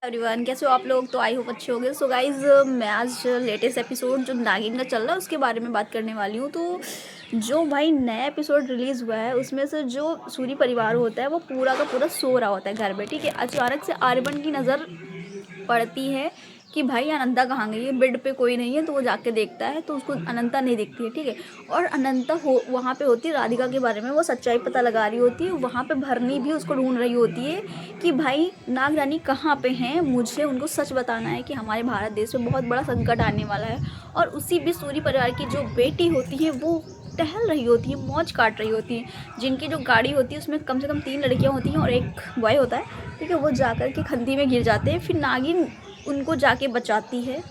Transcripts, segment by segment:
Everyone, कैसे हो आप लोग। तो आई होप अच्छे होंगे। सो गाइज, मैं आज लेटेस्ट एपिसोड जो नागिन का चल रहा है उसके बारे में बात करने वाली हूँ। तो जो भाई नया एपिसोड रिलीज़ हुआ है उसमें से जो सूरी परिवार होता है वो पूरा का पूरा सो रहा होता है घर में। ठीक है, अचानक से आर्यमन की नज़र पड़ती है कि भाई अनंता कहाँ गई है, बेड पे कोई नहीं है। तो वो जाके देखता है तो उसको अनंता नहीं दिखती है। ठीक है, और अनंता हो वहाँ पे होती है राधिका के बारे में वो सच्चाई पता लगा रही होती है। वहाँ पे भरनी भी उसको ढूंढ रही होती है कि भाई नाग रानी कहाँ पे हैं, मुझे उनको सच बताना है कि हमारे भारत देश में बहुत बड़ा संकट आने वाला है। और उसी बीच सूरी परिवार की जो बेटी होती है वो टहल रही होती है, मौज काट रही होती है। जिनकी जो गाड़ी होती है उसमें कम से कम 3 लड़कियां होती हैं और एक बॉय होता है। ठीक है, वो जाकर के खंदी में गिर जाते हैं। फिर नागिन उनको जाके बचाती है,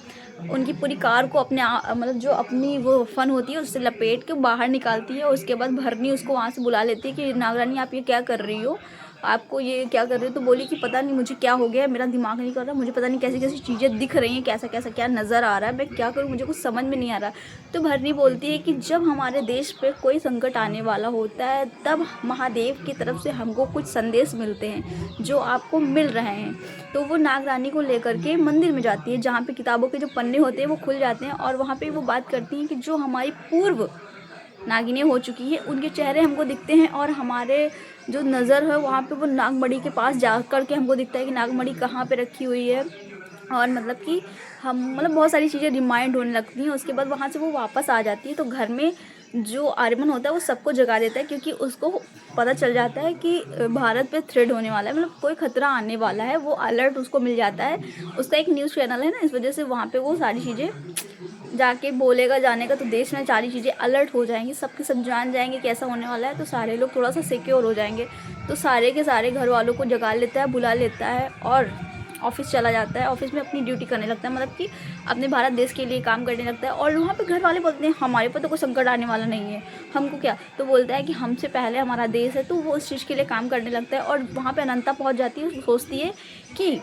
उनकी पूरी कार को अपने मतलब जो अपनी वो फन होती है उससे लपेट के बाहर निकालती है। और उसके बाद भरनी उसको वहाँ से बुला लेती है कि नागरानी आप ये क्या कर रही हो, आपको ये क्या कर रही हो। तो बोली कि पता नहीं मुझे क्या हो गया है, मेरा दिमाग नहीं कर रहा, मुझे पता नहीं कैसी कैसी चीज़ें दिख रही हैं, कैसा कैसा क्या नज़र आ रहा है, मैं क्या करूँ, मुझे कुछ समझ में नहीं आ रहा। तो भरनी बोलती है कि जब हमारे देश पे कोई संकट आने वाला होता है तब महादेव की तरफ से हमको कुछ संदेश मिलते हैं जो आपको मिल रहे हैं। तो वो नाग रानी को लेकर के मंदिर में जाती है जहाँ पे किताबों के जो पन्ने होते हैं वो खुल जाते हैं। और वहाँ पे वो बात करती हैं कि जो हमारी पूर्व नागिनें हो चुकी है उनके चेहरे हमको दिखते हैं। और हमारे जो नज़र है वहाँ पे वो नागमणि के पास जा कर के हमको दिखता है कि नागमणि कहाँ पे रखी हुई है। और मतलब कि हम मतलब बहुत सारी चीज़ें रिमाइंड होने लगती हैं। उसके बाद वहाँ से वो वापस आ जाती है तो घर में जो आर्यमन होता है वो सबको जगा देता है क्योंकि उसको पता चल जाता है कि भारत पे थ्रेड होने वाला है, मतलब कोई खतरा आने वाला है। वो अलर्ट उसको मिल जाता है। उसका एक न्यूज़ चैनल है ना, इस वजह से वहाँ पे वो सारी चीज़ें जाके बोलेगा जाने का। तो देश में सारी चीज़ें अलर्ट हो जाएंगी, सबके सब जान जाएंगे कैसा होने वाला है। तो सारे लोग थोड़ा सा सिक्योर हो जाएंगे। तो सारे के सारे घर वालों को जगा लेता है, बुला लेता है और ऑफिस चला जाता है। ऑफिस में अपनी ड्यूटी करने लगता है, मतलब कि अपने भारत देश के लिए काम करने लगता है। और वहाँ पे घर वाले बोलते हैं हमारे पर तो कोई संकट आने वाला नहीं है, हमको क्या। तो बोलता है कि हमसे पहले हमारा देश है। तो वो उस चीज़ के लिए काम करने लगता है। और वहाँ पे अनंता पहुँच जाती है, सोचती है कि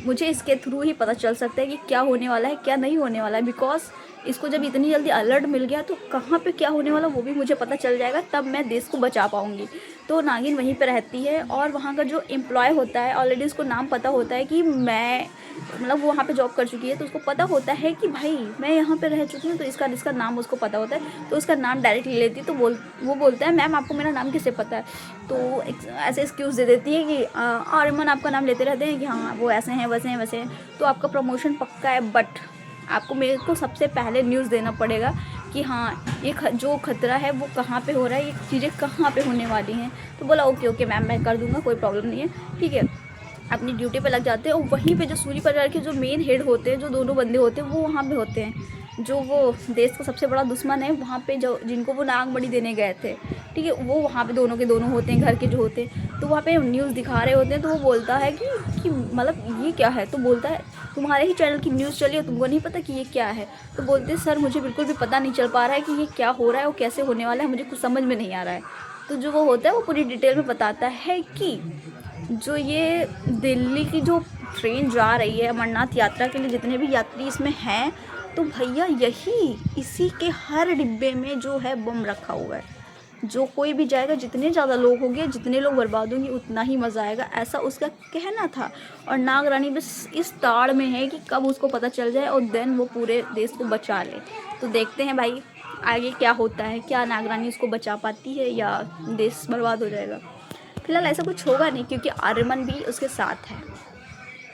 मुझे इसके थ्रू ही पता चल सकता है कि क्या होने वाला है क्या नहीं होने वाला है। बिकॉज इसको जब इतनी जल्दी अलर्ट मिल गया तो कहाँ पे क्या होने वाला वो भी मुझे पता चल जाएगा, तब मैं देश को बचा पाऊँगी। तो नागिन वहीं पे रहती है और वहाँ का जो एम्प्लॉय होता है ऑलरेडी उसको नाम पता होता है कि मैं मतलब वो वहाँ पे जॉब कर चुकी है। तो उसको पता होता है कि भाई मैं यहाँ पे रह चुकी हूँ, तो इसका नाम उसको पता होता है। तो उसका नाम डायरेक्ट ले लेती है। तो वो बोलता है मैम आपको मेरा नाम किससे पता है। तो ऐसे एक्सक्यूज़ दे देती है कि आर्यमन आपका नाम लेते रहते हैं कि हाँ वो ऐसे हैं वैसे हैं वैसे हैं, तो आपका प्रमोशन पक्का है। बट आपको मेरे को सबसे पहले न्यूज़ देना पड़ेगा कि हाँ ये जो खतरा है वो कहाँ पे हो रहा है, ये चीज़ें कहाँ पे होने वाली हैं। तो बोला ओके ओके मैम मैं कर दूँगा, कोई प्रॉब्लम नहीं है। ठीक है, अपनी ड्यूटी पे लग जाते हैं। और वहीं पे जो सूरी परिवार के जो मेन हेड होते हैं, जो दोनों बंदे होते हैं वो वहाँ पे होते हैं। जो वो देश का सबसे बड़ा दुश्मन है वहाँ पे, जो जिनको वो नागमणि देने गए थे। ठीक है, वो वहाँ पे दोनों के दोनों होते हैं, घर के जो होते हैं। तो वहाँ पे न्यूज़ दिखा रहे होते हैं। तो वो बोलता है कि मतलब ये क्या है। तो बोलता है तुम्हारे ही चैनल की न्यूज़ चली और तुमको नहीं पता कि ये क्या है। तो बोलते हैं सर मुझे बिल्कुल भी पता नहीं चल पा रहा है कि ये क्या हो रहा है और कैसे होने वाला है, मुझे कुछ समझ में नहीं आ रहा है। तो जो वो होता है वो पूरी डिटेल में बताता है कि जो ये दिल्ली की जो ट्रेन जा रही है अमरनाथ यात्रा के लिए, जितने भी यात्री इसमें हैं, तो भैया यही इसी के हर डिब्बे में जो है बम रखा हुआ है। जो कोई भी जाएगा, जितने ज़्यादा लोग होंगे, जितने लोग बर्बाद होंगे, उतना ही मज़ा आएगा, ऐसा उसका कहना था। और नाग रानी बस इस ताड़ में है कि कब उसको पता चल जाए और देन वो पूरे देश को बचा ले। तो देखते हैं भाई आगे क्या होता है, क्या नाग रानी उसको बचा पाती है या देश बर्बाद हो जाएगा। फिलहाल ऐसा कुछ होगा नहीं क्योंकि आर्यमन भी उसके साथ है।